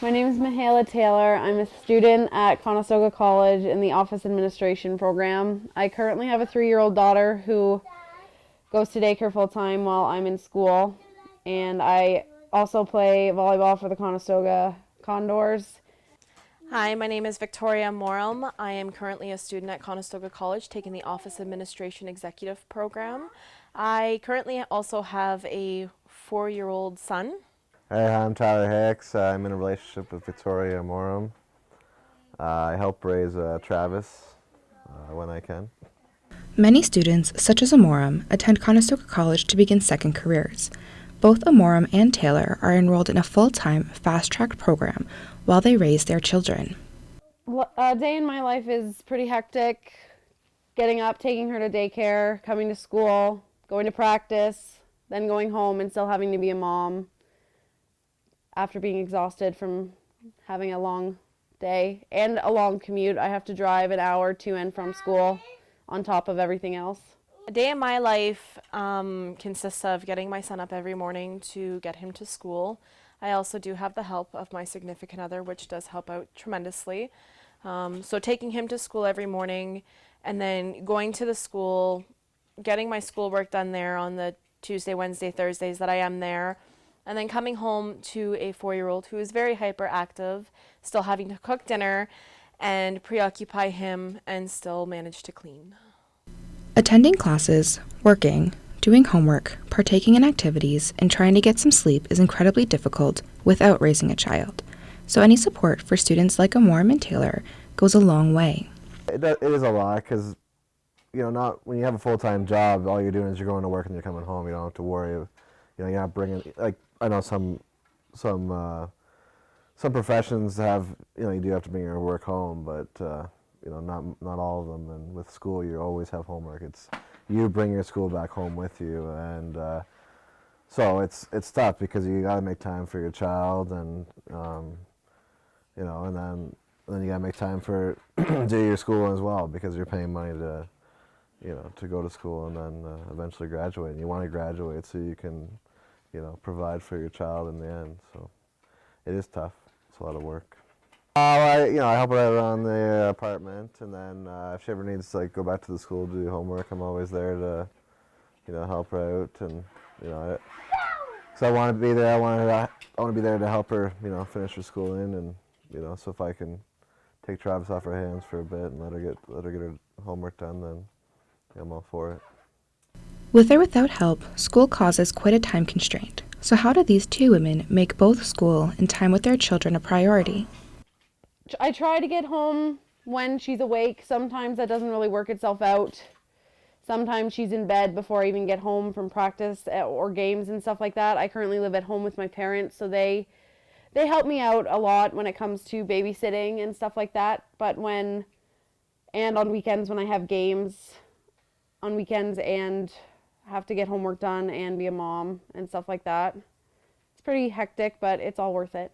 My name is Michaela Taylor. I'm a student at Conestoga College in the Office Administration program. I currently have a 3-year-old daughter who goes to daycare full-time while I'm in school. And I also play volleyball for the Conestoga Condors. Hi, my name is Victoria Morum. I am currently a student at Conestoga College taking the Office Administration Executive Program. I currently also have a 4-year-old son. Hey, I'm Tyler Hicks. I'm in a relationship with Victoria Morum. I help raise Travis when I can. Many students, such as Amorum, attend Conestoga College to begin second careers. Both Amorum and Taylor are enrolled in a full-time, fast-track program while they raise their children. A day in my life is pretty hectic. Getting up, taking her to daycare, coming to school, going to practice, then going home and still having to be a mom after being exhausted from having a long day and a long commute. I have to drive an hour to and from school on top of everything else. A day in my life consists of getting my son up every morning to get him to school. I also do have the help of my significant other, which does help out tremendously. So taking him to school every morning and then going to the school, getting my schoolwork done there on the Tuesday, Wednesday, Thursdays that I am there, and then coming home to a 4-year-old who is very hyperactive, still having to cook dinner and preoccupy him and still manage to clean. Attending classes, working, doing homework, partaking in activities, and trying to get some sleep is incredibly difficult without raising a child. So any support for students like Amorum and Taylor goes a long way. It is a lot because, not when you have a full-time job, all you're doing is you're going to work and you're coming home. You don't have to worry. You're not bringing, like, I know some professions have, you do have to bring your work home, but not all of them. And with school, you always have homework. It's you bring your school back home with you, and so it's tough because you got to make time for your child, and and then you got to make time for do your school as well because you're paying money to go to school and then eventually graduate. And you want to graduate so you can provide for your child in the end. So it is tough. It's a lot of work. I help her out around the apartment, and then if she ever needs to go back to the school to do homework, I'm always there to, help her out, and because I want to be there. I want to be there to help her, finish her schooling, and so if I can take Travis off her hands for a bit and let her get her homework done, then I'm all for it. With or without help, school causes quite a time constraint. So how do these two women make both school and time with their children a priority? I try to get home when she's awake. Sometimes that doesn't really work itself out. Sometimes she's in bed before I even get home from practice or games and stuff like that. I currently live at home with my parents, so they help me out a lot when it comes to babysitting and stuff like that. But on weekends when I have games on weekends and have to get homework done and be a mom and stuff like that. It's pretty hectic, but it's all worth it.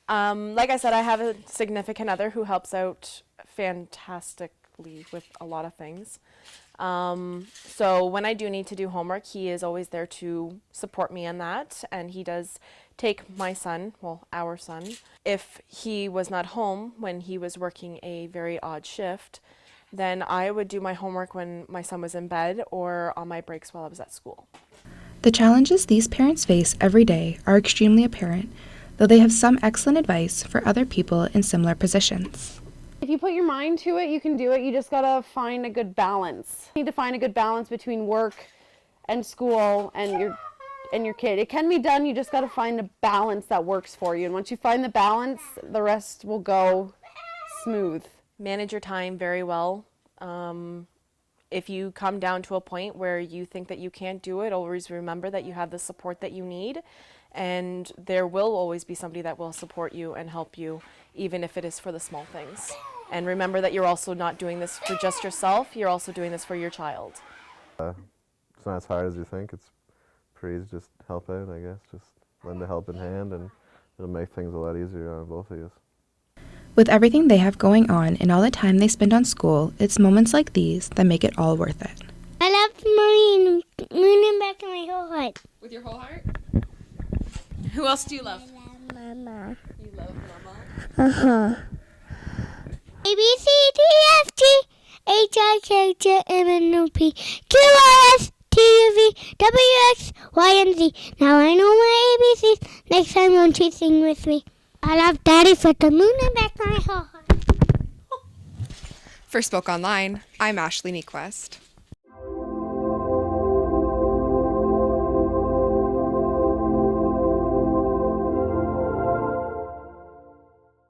Like I said, I have a significant other who helps out fantastically with a lot of things. So when I do need to do homework, he is always there to support me in that, and he does take my son, our son, if he was not home when he was working a very odd shift, then I would do my homework when my son was in bed or on my breaks while I was at school. The challenges these parents face every day are extremely apparent, though they have some excellent advice for other people in similar positions. If you put your mind to it, you can do it. You just gotta find a good balance. You need to find a good balance between work and school and your kid. It can be done, you just gotta find a balance that works for you. And once you find the balance, the rest will go smooth. Manage your time very well. If you come down to a point where you think that you can't do it, always remember that you have the support that you need, and there will always be somebody that will support you and help you, even if it is for the small things. And remember that you're also not doing this for just yourself, you're also doing this for your child. It's not as hard as you think. It's pretty easy. Just help out, I guess. Just lend a helping hand, and it'll make things a lot easier on both of you. With everything they have going on and all the time they spend on school, it's moments like these that make it all worth it. I love Mommy and Moon back in my whole heart. With your whole heart? Who else do you love? I love Mama. You love A B C D F G H I K J M N O P Q R S T U V W X Y and Z. Now I know my ABCs. Next time, won't you sing with me? I love Daddy for the moon and back my heart. For Spoke Online, I'm Ashley Nequest.